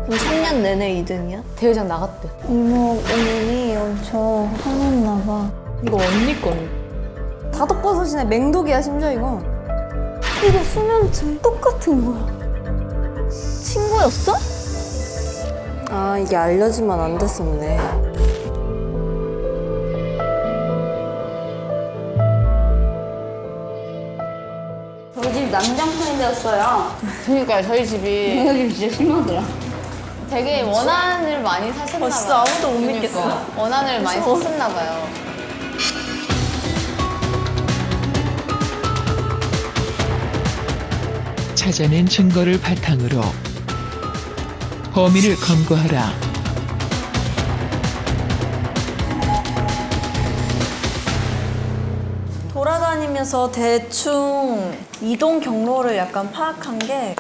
그럼 3년 내내 2등이야? 대회장 나갔대. 이모 어머니 엄청 화났나 봐. 이거 언니 거네. 다독버섯이네. 맹독이야 심지어 이거. 이거 수면증 똑같은 거야. 친구였어? 아 이게 알려지면 안 됐었네. 저희 집 난장판이 되었어요. 그러니까 저희 집이 여기 진짜 심하더라. 되게 원한을 많이 사셨나 봐요. 진짜 아무도 못 믿겠어. 그러니까. 원한을 많이 썼었나 봐요. 찾아낸 증거를 바탕으로 범인을 검거하라. 돌아다니면서 대충 이동 경로를 약간 파악한 게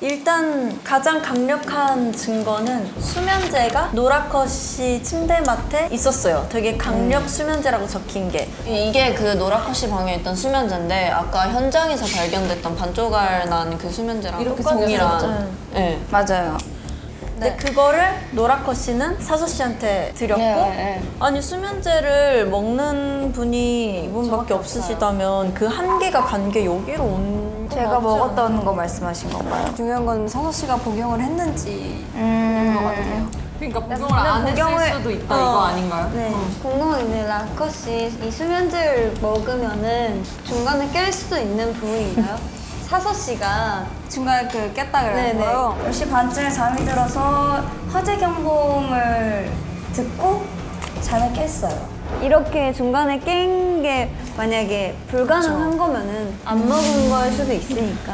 일단 가장 강력한 증거는 수면제가 노라컷이 침대맡에 있었어요. 되게 강력 수면제라고 적힌 게 이게 그 노라컷이 방에 있던 수면제인데 아까 현장에서 발견됐던 반쪽알 난 그 수면제랑 이렇게 동일한 생겼죠? 네. 맞아요. 근데 그거를 노라컷 씨는 사소 씨한테 드렸고 네. 아니 수면제를 먹는 분이 이분밖에 없으시다면 그 한 개가 간 게 여기로 온 제가 먹었던 거 말씀하신 건가요? 중요한 건 서서 씨가 복용을 했는지 것 같아요. 그러니까 복용을 안 했을 수도 있다 이거 아닌가요? 네, 궁금한 게 라컷이 이 수면제를 먹으면은 중간에 깰 수도 있는 부분인가요? 사서 씨가 중간에 그 깼다 네네. 그래서 10시 반쯤에 잠이 들어서 화재 경보음을 듣고 잠에 깼어요. 이렇게 중간에 깬 게 만약에 불가능한 거면은 안 먹은 거일 수도 있으니까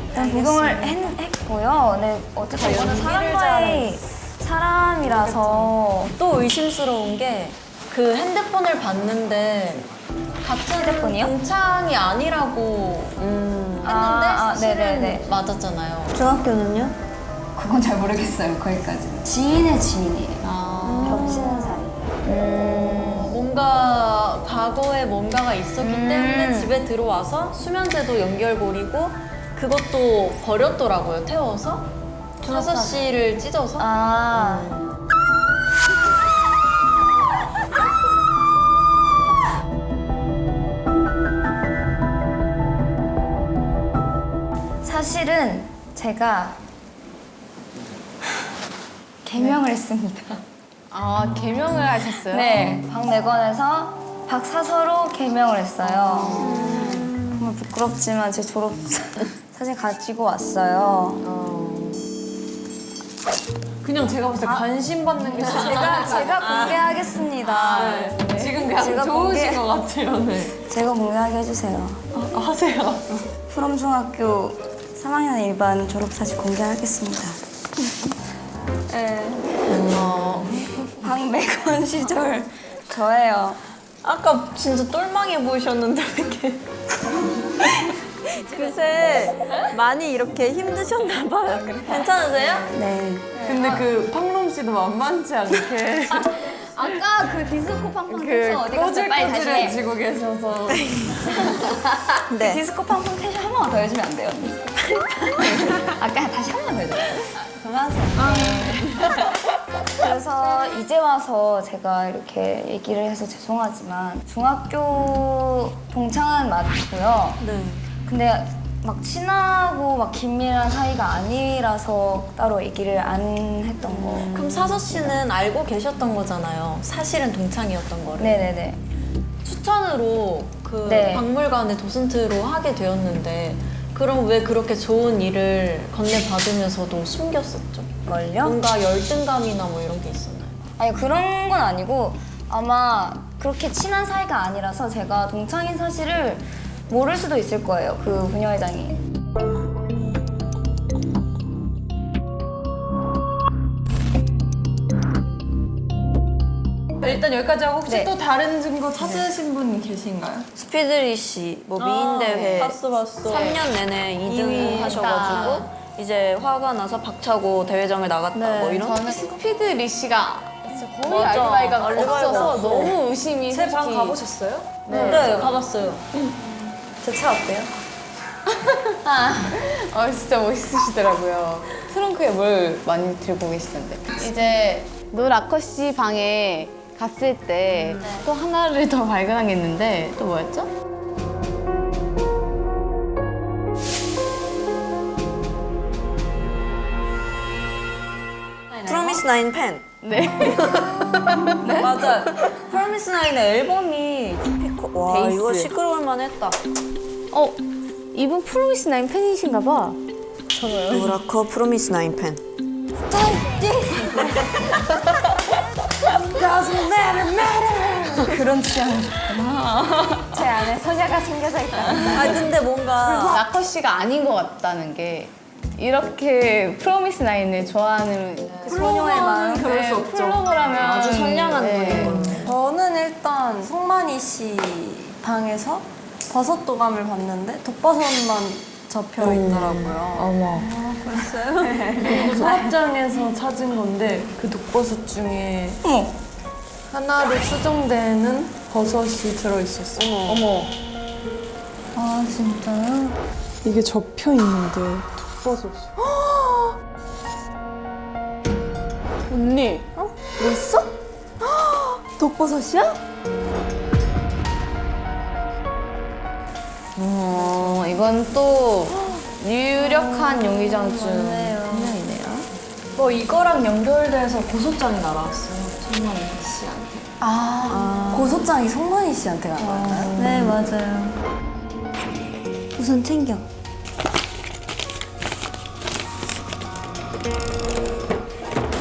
일단 복용을 했고요. 네, 어쨌든 저는 사람과의 사람이라서 또 의심스러운 게 그 핸드폰을 봤는데 같은 핸드폰이요? 동창이 아니라고 했는데 사실은 네네네. 맞았잖아요. 중학교는요? 그건 잘 모르겠어요. 거기까지. 지인의 지인이에요. 겹치는 사이. 뭔가 과거에 뭔가가 있었기 때문에 집에 들어와서 수면제도 연결고리고 그것도 버렸더라고요. 태워서 사서 씨를 찢어서 사실은 제가 개명을 했습니다. 아 개명을 하셨어요? 네, 박내건에서 박사서로 개명을 했어요. 정말 부끄럽지만 제 졸업 사진 가지고 왔어요. 그냥 제가 봤을 때 관심 받는 게 제가 공개하겠습니다. 지금 그냥 제가 좋으신 공개- 것 같아요. 네. 제가 공개하게 해주세요. 하세요. 푸롬중학교 3학년 일반 졸업사진 공개하겠습니다. 네. 박내건 시절 저예요. 아까 진짜 똘망해 보이셨는데 왜 이렇게 그새 많이 이렇게 힘드셨나 봐요. 괜찮으세요? 네. 근데 그 팡롬 씨도 만만치 않게 아까 그 디스코 팡팡 그 텐션 어디 갔어요? 빨리 다시 해. 꼬질꼬질해지고 계셔서 네. 디스코 팡팡 텐션 한 번만 더 해주면 안 돼요? 아까 다시 한 번 더 해줘요. 그래서 이제 와서 제가 이렇게 얘기를 해서 죄송하지만 중학교 동창은 맞고요. 네. 근데 막 친하고 막 긴밀한 사이가 아니라서 따로 얘기를 안 했던 거. 그럼 사서 씨는 알고 계셨던 거잖아요. 사실은 동창이었던 거를. 네네네. 추천으로 그 네. 박물관에 도슨트로 하게 되었는데 그럼 왜 그렇게 좋은 일을 건네받으면서도 숨겼었죠? 걸요? 뭔가 열등감이나 뭐 이런 게 있었나요? 아니 그런 건 아니고 아마 그렇게 친한 사이가 아니라서 제가 동창인 사실을 모를 수도 있을 거예요. 그 부녀회장이. 일단 여기까지 하고 혹시 네. 또 다른 증거 찾으신 분 계신가요? 스피드리시, 뭐 미인대회 봤어. 3년 내내 2등 이위 하셔가지고 이제 화가 나서 박차고 대회장을 나갔다 뭐 이런 저는 스피드 리시가 진짜 거의 맞아. 알바이가 알바이가 없어서 없어. 너무 의심이 제 방 솔직히- 가보셨어요? 네, 가봤어요. 제 차 어때요? 진짜 멋있으시더라고요. 트렁크에 뭘 많이 들고 계시던데. 이제 노라커 씨 방에 갔을 때 또 하나를 더 발견하겠는데 또 뭐였죠? 프로미스 나인 펜. 네. 맞아. 프로미스 나인의 앨범이 와 베이스. 이거 시끄러울 만했다. 이분 프로미스 나인 팬이신가 봐. 노라커 프로미스 나인 펜. 그런 취향이셨구나. 제 안에 소녀가 생겨져 있다. 아 근데 뭔가 라커 씨가 아닌 것 같다는 게 이렇게 프로미스 나인을 좋아하는 소녀의 마음. 그럴 수 없죠. 플로버라면 아주 선량한 분이거든요. 저는 일단 송만희 씨 방에서 버섯 도감을 봤는데 독버섯만 접혀 있더라고요. 어머. 수납장에서 찾은 건데 그 독버섯 중에 하나로 추정되는 버섯이 들어있었어요. 어머. 아 진짜요? 이게 접혀 있는데 독버섯이. 언니. 뭐 있어? 독버섯이야? 이건 또 유력한 용의장 중 한 명이네요. 뭐 이거랑 연결돼서 고소장이 날아왔어요. 송만희 씨한테. 고소장이 송만희 씨한테 날아왔나요? 네, 맞아요. 우선 챙겨.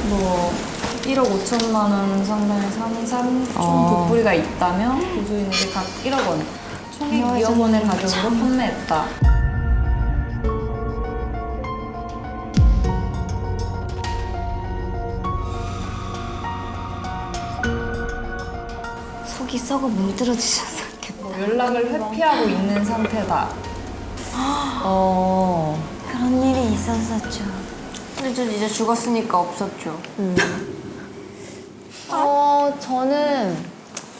뭐 1억 5천만 원 상당의 삼총 독불이가 있다면 보조인에게 각 1억 원, 총액 2억 원의 가격으로 판매했다. 속이 썩어 문드러지셔서 좋겠다. 연락을 회피하고 있는 상태다. 그런 일이 있었었죠. 근데 전 이제 죽었으니까 없었죠. 저는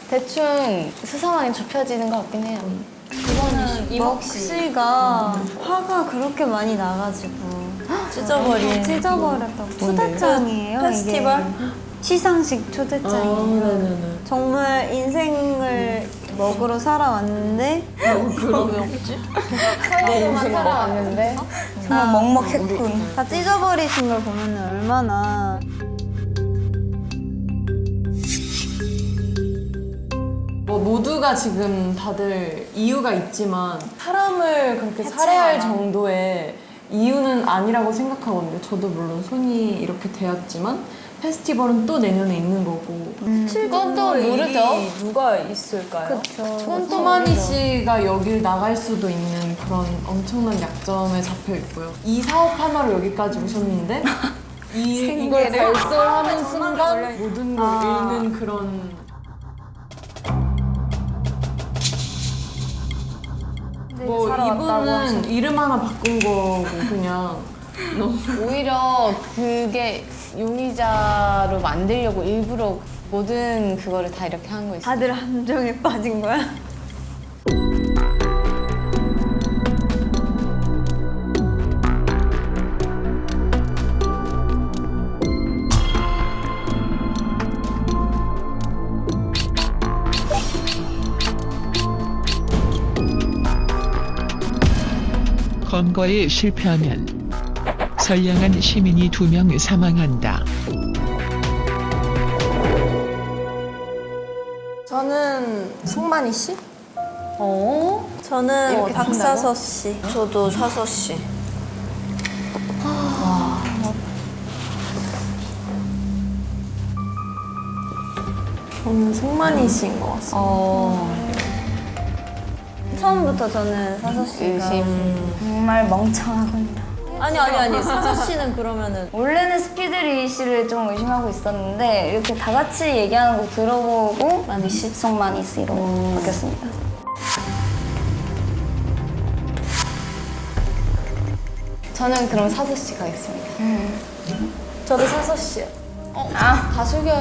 대충 수사망이 좁혀지는 것 같긴 해요. 먹 씨가 화가 그렇게 많이 나가지고 찢어버린. 찢어버렸다고. 초대장이에요. 페스티벌? 이게. 시상식 초대장이에요. 정말 인생을 먹으러 살아왔는데 살고만 살아왔는데 정말 먹먹했군. 다 찢어버리신 걸 보면 얼마나 뭐 모두가 지금 다들 이유가 있지만 사람을 그렇게 살해할 정도의 이유는 아니라고 생각하거든요. 저도 물론 손이 이렇게 되었지만 페스티벌은 또 내년에 있는 거고. 그건 또 모르죠. 누가 있을까요? 소만희 씨가 여길 나갈 수도 있는 그런 엄청난 약점에 잡혀 있고요. 이 사업 하나로 여기까지 오셨는데 이걸 발설하는 순간 모든 걸 잃는 그런. 뭐 이분은 이름 하나 바꾼 거고 그냥 오히려 그게 용의자로 만들려고 일부러 모든 그거를 다 이렇게 한 거 있어요. 다들 함정에 빠진 거야? 검거에 실패하면 선량한 시민이 2명 사망한다. 저는 송만희 씨? 저는 박사서 씨. 저도 사서 씨. 저는 송만희 씨인 것 같습니다. 처음부터 저는 사서 씨가 정말 멍청하군요. 아니 사서 씨는 그러면은 원래는 스피드리 씨를 좀 의심하고 있었는데 이렇게 다 같이 얘기하는 거 들어보고 송만희 씨로 바뀌었습니다. 저는 그럼 사수 씨가 있습니다. 저도 사서 씨요. 다수결.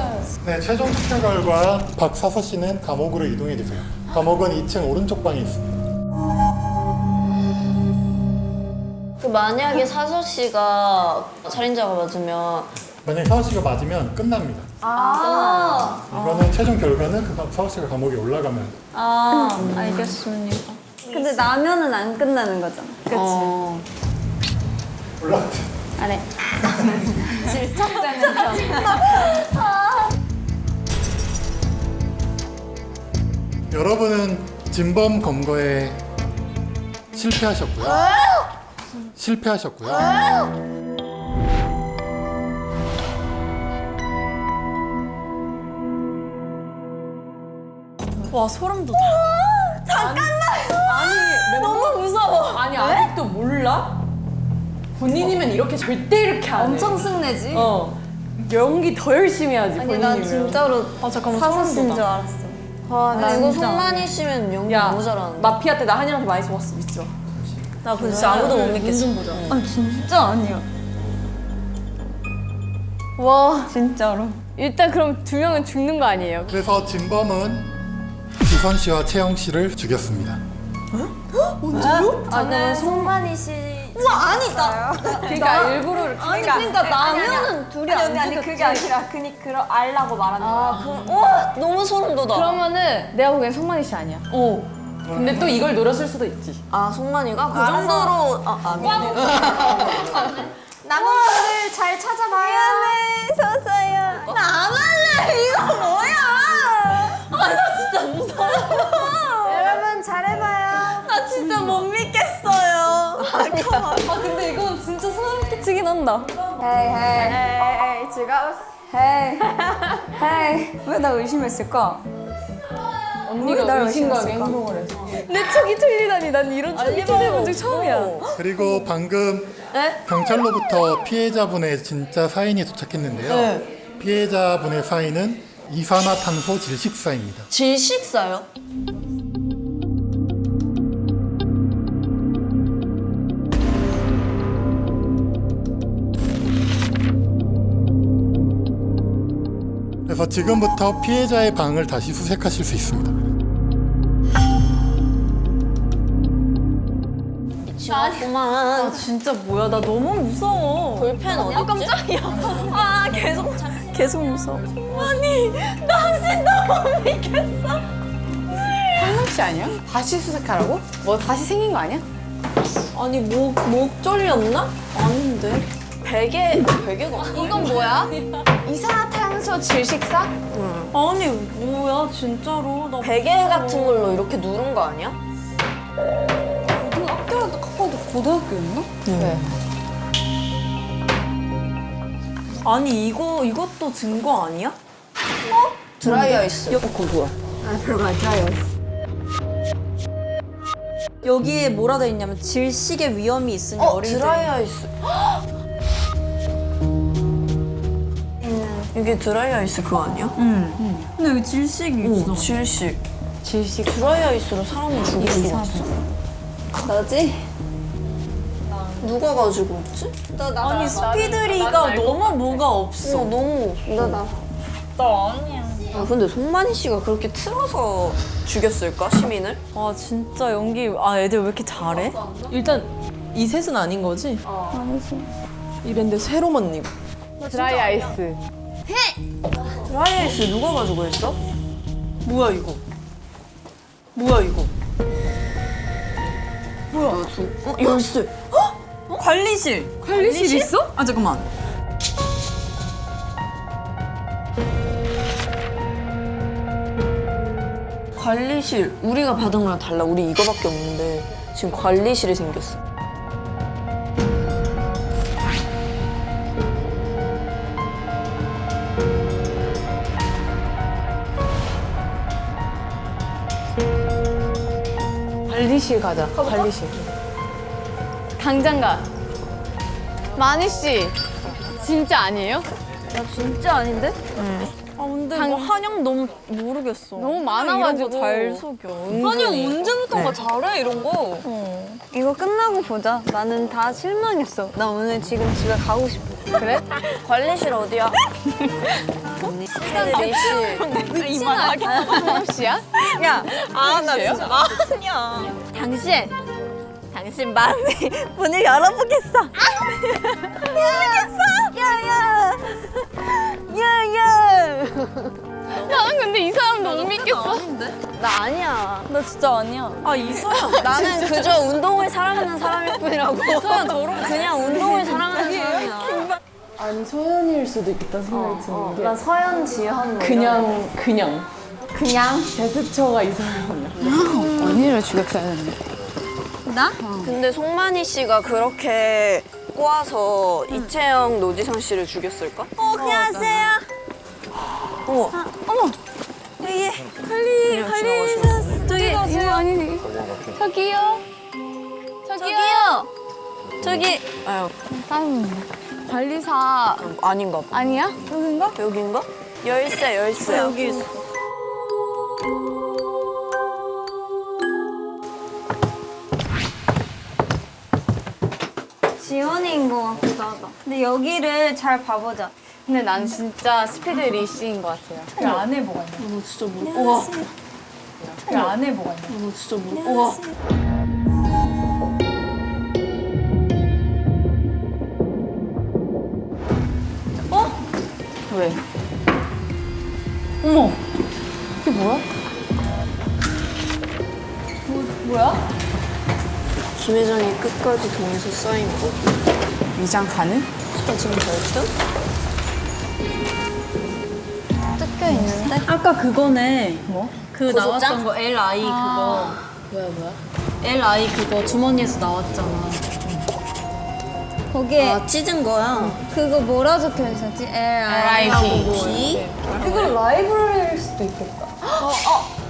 네, 최종 투표 결과 박사서 씨는 감옥으로 이동해 주세요. 감옥은 2층 오른쪽 방에 있습니다. 만약에 사서 씨가 살인자가 맞으면 만약에 서우 씨가 맞으면 끝납니다. 이거는 최종 결과는 그 서우 씨가 감옥에 올라가면 알겠습니다. 근데 나면은 안 끝나는 거잖아. 올라갔죠. 아래. 여러분은 진범 검거에 실패하셨고요. 와 소름 돋아. 너무 무서워. 아니 아직도 몰라? 본인이면 이렇게 절대 이렇게 안 해. 엄청 승내지? 연기 더 열심히 하지 아니 본인이면. 나 진짜로 잠깐만 사서씨인 줄 알았어. 나 이거 손만희 씨면 연기 야, 너무 잘하는데. 마피아 때 나 한이한테 많이 속았어 믿지 마. 나 근데 진짜 아무도 못 믿겠어. 아니 진짜 아니야. 와, 진짜로. 일단 그럼 2명은 죽는 거 아니에요? 그래서 진범은 지선 씨와 채영 씨를 죽였습니다. 저는 손만희 씨. 그러니까 일부러 이렇게. 아니 그러니까 나면은 둘이 안 아니 죽였지. 그게 아니라 그걸 알라고 말하는 거야. 와 너무 소름 돋아. 그러면은 내가 보기엔 송만희 씨 아니야. 근데 또 이걸 노렸을 수도 있지. 아 송만희가 그 정도로 미안해. 남은 분들 잘 찾아봐요. 서서요. 나 안 할래. 이거 뭐야? 여러분 잘해봐요. 나 진짜 못 믿겠어요. 근데 이건 진짜 소름 끼치긴 한다. 헤이 즐거웠어. 헤이 왜 나 의심했을까? 언니가 날 의심가게 의심했을까? 행동을 했어. 내 척이 틀리다니 난 이런 척이 틀려본 적 처음이야. 그리고 방금 경찰로부터 피해자분의 진짜 사인이 도착했는데요. 피해자분의 사인은 이산화탄소 질식사입니다. 질식사요? 그래서 지금부터 피해자의 방을 다시 수색하실 수 있습니다. 아 진짜 뭐야 나 너무 무서워. 볼펜 어디 있지? 깜짝이야. 아 계속 무서워. 아니 나 진짜 못 믿겠어. 한남 씨 아니야? 다시 수색하라고? 뭐 다시 생긴 거 아니야? 아니 목 졸렸나? 아닌데. 베개가 이건 뭐야? 이산화탄소 질식사? 아니 뭐야 진짜로 나 베개 같은 걸로 이렇게 누른 거 아니야? 고등학교였나? 네. 아니 이것도 증거 아니야? 드라이 아이스. 그거 뭐야? 여기에 뭐라 돼 있냐면 질식의 위험이 있으니 어린이들 드라이 아이스. 이게 드라이 아이스 그거 아니야? 근데 왜 질식이 있어? 질식. 드라이 아이스로 사람을 죽일 수가 있어. 너지? 누가 가지고 있지? 나 아니 스피드리가 너무 뭐가 없어. 너무 없어. 나 아니야. 아 근데 송만희 씨가 그렇게 틀어서 죽였을까 시민을? 아 진짜 연기 애들 왜 이렇게 잘해? 일단 이 셋은 아닌 거지? 아니지. 이랬는데 새로만 님. 드라이 아이스. 드라이 아이스 누가 가지고 있어? 뭐야 이거? 뭐야 열쇠. 관리실. 관리실 있어? 아 잠깐만. 관리실 우리가 받은 거랑 달라. 우리 이거밖에 없는데 지금 관리실이 생겼어. 관리실 가자. 관리실. 당장 가. 만희 씨. 진짜 아니에요? 나 진짜 아닌데? 아 근데 뭐 한영 너무 모르겠어. 너무 많아가지고. 이런 거 잘 속여. 한영 언제부터가 잘해 이런 거? 이거 끝나고 보자. 나는 다 실망했어. 나 오늘 지금 집에 가고 싶어. 그래? 관리실 어디야? 관리실. 한남 씨야? 야, 나 진짜 아니야. 당신 당신 마음에 문을 열어보겠어. 야야. 나는 근데 이 사람 너무 믿겠어. 나 아니야. 나 진짜 아니야. 아 이서연. 나는 그저 운동을 사랑하는 사람일 뿐이라고. 이서연 저런 그냥 운동을 사랑하는 사람이야. 아니 서연일 수도 있겠다 생각이 드는 게 난 서연, 지현 뭐 그냥 제스처가 이상형이야. 언니를 죽였어야 했는데. 나? 근데 송만희 씨가 그렇게 꼬아서 이채영, 노지성 씨를 죽였을까? 안녕하세요. 어머. 어머. 여기 관리 저기 아니. 저기요. 저기 아유 관리사 아닌가 봐. 아니야? 여긴가? 여긴가? 열쇠 여기 있어. 지원인 것 같기도 하다. 근데 여기를 잘 봐보자. 근데 난 진짜 스피드 리시인 것 같아요. 그 안에 뭐가 있냐? 너 진짜 우와. 그 안에 뭐가 있냐? 너 진짜 우와. 왜? 어머. 이게 뭐야? 김 회장이 끝까지 동에서 쌓인 거. 위장 가능? 저 지금 결등? 뜯겨 있는데? 아까 그거네. 뭐? 그 나왔던 거 LI 그거. 뭐야? LI 그거 주머니에서 나왔잖아. 거기에 찢은 거야. 그거 뭐라 적혀 있었지? RIP. 이거 라이브러리일 수도 있겠다.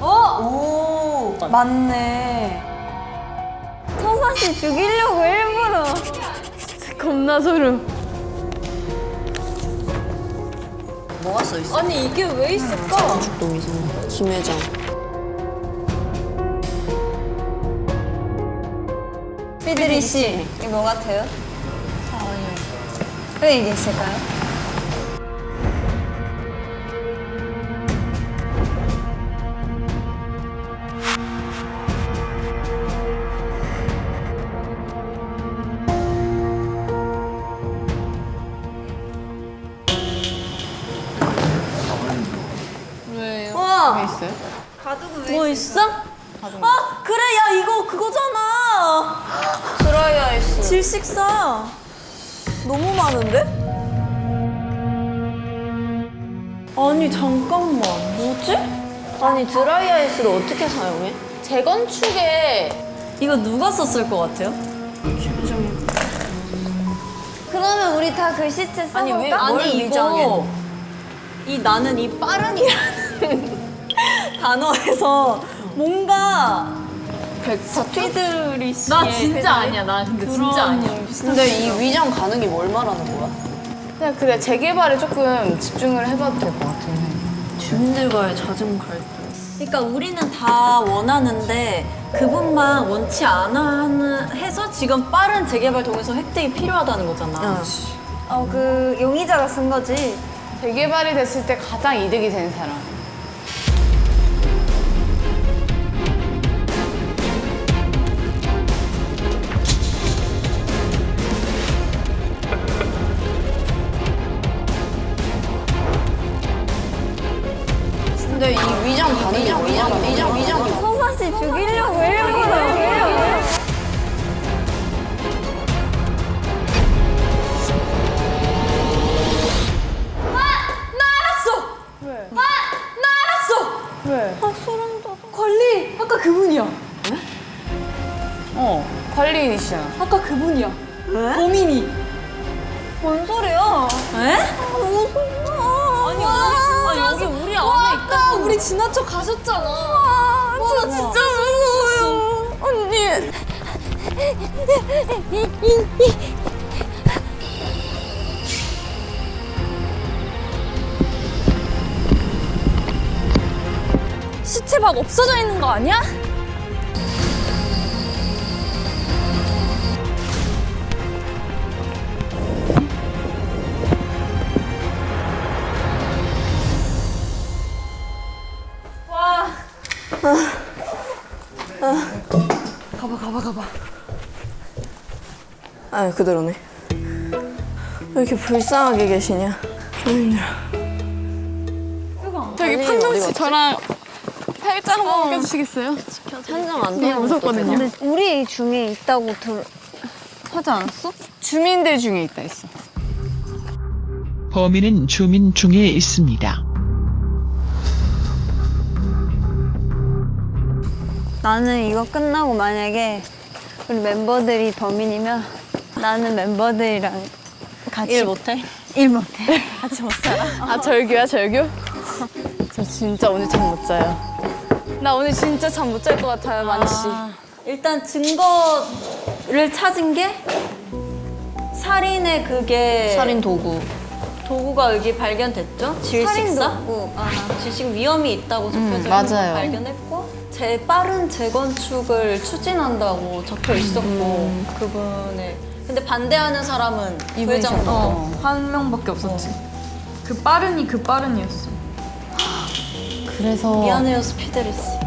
오, 맞네. 서사 씨 죽이려고 일부러. 겁나 소름. 뭐가 써 있어? 아니 이게 왜 있을까? 축동이성 김 회장. 피드리 씨, 이게 뭐 같아요? 아니요. 왜 이게 있을까요? 우와, 있어요? 뭐 있어? 아 그래 야 이거 그거잖아. 드라이 아이스. 질식사. 너무 많은데? 아니 잠깐만 뭐지? 아니 드라이 아이스를 어떻게 사용해? 재건축에 이거 누가 썼을 것 같아요? 그러면 우리 다 글씨체 써볼까? 아니 왜 뭘 위장해? 이 나는 이 빠른이라는 단어에서 뭔가 스피드리 씨의 나 진짜 아니야. 나 근데 진짜 아니야. 근데 이 위장 가능이 뭘 말하는 거야? 그냥 그래 재개발에 조금 집중을 해봐도 될 것 같긴 해. 주민들과의 잦은 갈등. 그러니까 우리는 다 원하는데 그분만 원치 않아 해서 지금 빠른 재개발 동에서 획득이 필요하다는 거잖아. 그 용의자가 쓴 거지. 재개발이 됐을 때 가장 이득이 되는 사람. 근데 이 위장 가능이 위장. 서사 씨 죽이려고 일부러. 왜? 관리 아까 그분이야. 관리인이시잖아. 아까 그분이야. 범인이. 뭔 소리야? 에? 아니 여기 우리 안에 있다. 아까 우리 지나쳐 가셨잖아. 나 진짜 무서워요. 언니. 시체 막 없어져 있는 거 아니야? 아, 그대로네. 왜 이렇게 불쌍하게 계시냐? 저기 판동 씨 저랑 팔짱 한번 껴주시겠어요? 한점 안 되게 무섭거든요. 근데 우리 중에 있다고 하지 않았어? 주민들 중에 있다 했어. 범인은 주민 중에 있습니다. 나는 이거 끝나고 만약에 우리 멤버들이 범인이면 나는 멤버들이랑 같이 일 못해? 일 못해. 같이 못 살아? 아 절규야 절규? 저 진짜 오늘 잠 못 자요. 나 오늘 진짜 잠 못 잘 것 같아요 만희 씨. 일단 증거를 찾은 게 살인의 그게 살인 도구. 도구가 여기 발견됐죠? 질식사? 도구. 질식 위험이 있다고 적혀져 있는 맞아요. 걸 발견했고 빠른 재건축을 추진한다고 적혀 있었고 그분의 근데 반대하는 사람은 부회장도 한 명밖에 없었지. 그 빠른이었어. 그래서 미안해요 스피드리스.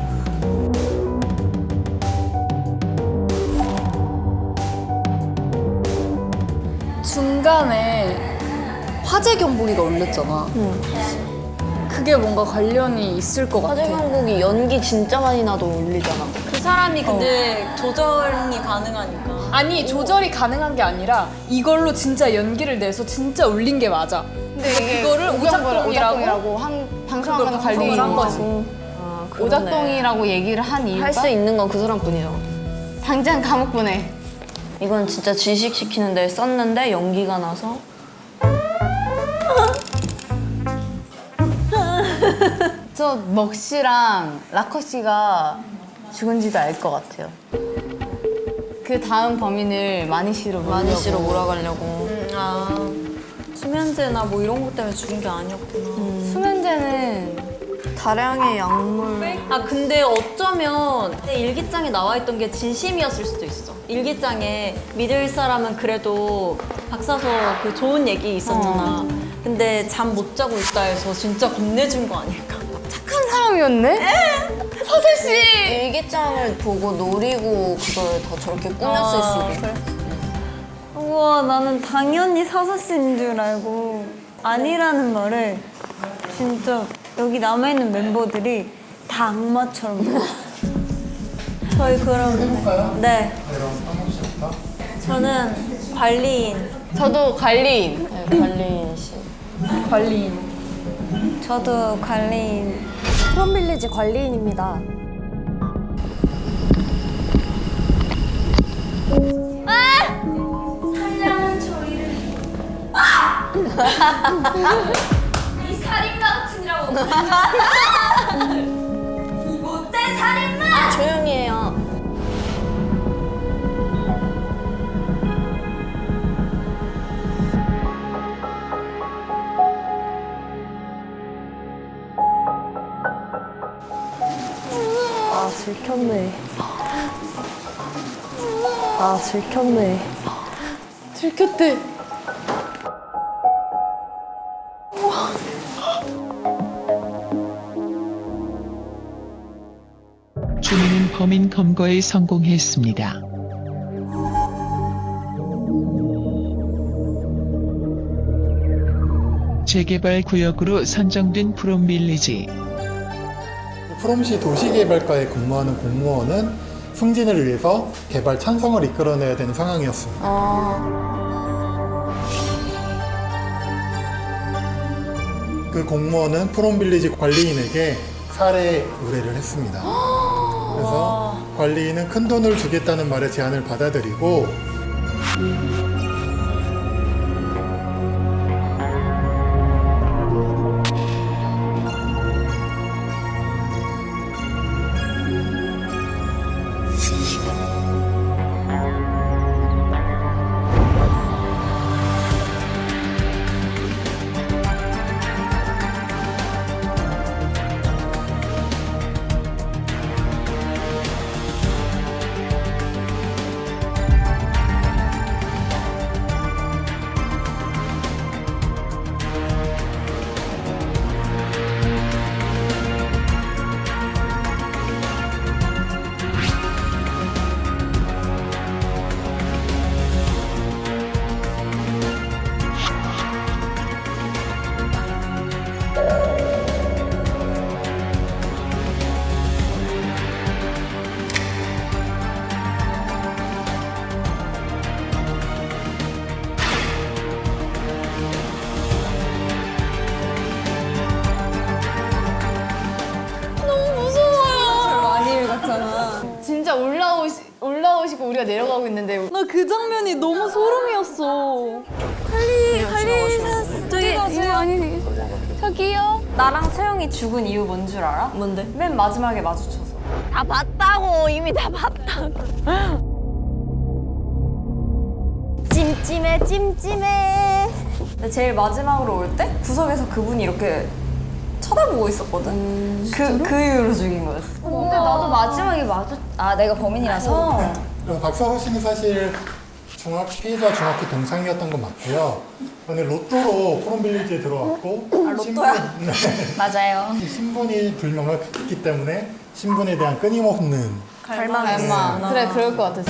중간에 화재 경보기가 울렸잖아. 그게 뭔가 관련이 있을 것 같아. 화재 경보기 연기 진짜 많이 나도 울리잖아. 그 사람이 근데 조정이 가능하니까 아니 조절이 가능한 게 아니라 이걸로 진짜 연기를 내서 진짜 울린 게 맞아. 근데 그거를 오작동이라고 방송하는 관리인 한 거지. 오작동이라고 얘기를 한 이유가 할 수 있는 건 그 사람뿐이에요. 당장 감옥 보내. 이건 진짜 질식시키는 데 썼는데 연기가 나서 저 먹 씨랑 라커 씨가 죽은지도 알 것 같아요. 그 다음 범인을 마니 씨로 몰아가려고. 수면제나 뭐 이런 것 때문에 죽인 게 아니었구나. 수면제는 다량의 약물. 근데 어쩌면 일기장에 나와 있던 게 진심이었을 수도 있어. 일기장에 믿을 사람은 그래도 박사서 그 좋은 얘기 있었잖아. 근데 잠 못 자고 있다 해서 진짜 겁내준 거 아닐까? 착한 사람이었네? 서세 씨! 일기장을 보고 노리고 그걸 더 저렇게 꾸몄을 수도 있고. 우와, 나는 당연히 사사씨인 줄 알고 아니라는 말을 진짜 여기 남아있는 멤버들이 다 악마처럼 들었어요. 저희 그럼 네. 저는 관리인. 저도 관리인. 관리인 씨. 저도 관리인. 프롬빌리지 관리인입니다. 한량한 저희를 이 살인마 같으니라고 이 못된 살인마! 조용히 해요. 들켰네. 들켰네. 들켰대. 주민은 범인 검거에 성공했습니다. 재개발 구역으로 선정된 프롬빌리지. 프롬시 도시개발과에 근무하는 공무원은 승진을 위해서 개발 찬성을 이끌어내야 되는 상황이었습니다. 그 공무원은 프롬빌리지 관리인에게 살해 의뢰를 했습니다. 그래서 관리인은 큰 돈을 주겠다는 말에 제안을 받아들이고 올라가시고 우리가 내려가고 있는데 나 그 장면이 너무 소름이었어. 저기요. 나랑 채영이 죽은 이유 뭔 줄 알아? 뭔데? 맨 마지막에 마주쳐서. 다 봤다고. 이미 다 봤다고. 찜찜해 찜찜해. 근데 제일 마지막으로 올 때 구석에서 그분이 이렇게 쳐다보고 있었거든. 그 이유로 죽인 거였어. 근데 나도 마지막에 아 내가 범인이라서. 박서서 씨는 사실 피해자 중학교 동창이었던 건 맞고요. 근데 로또로 프롬빌리지에 들어왔고 로또야? 맞아요. 신분이 불명확했기 때문에 신분에 대한 끊임없는 갈망. 그래 그럴 것 같았어.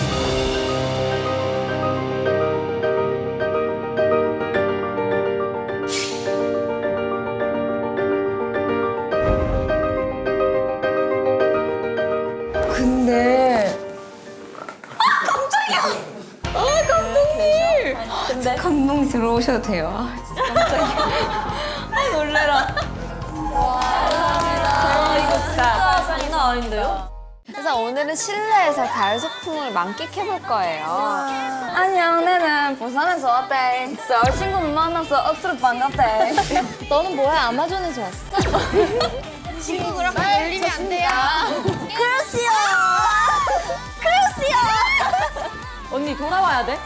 근데 감독님 들어오셔도 돼요. 장난 아닌데요? 그래서 오늘은 실내에서 가을 소풍을 만끽해볼 거예요. 안녕, 나는 부산에서 왔대. 서울 친구 만나서 억수로 반갑대. 너는 뭐야? 아마존에서 왔어. 친구 그렇게 놀리면 안 돼요. 크루시오! 크루시오! 언니 돌아와야 돼?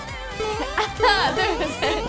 하나, 둘, 셋.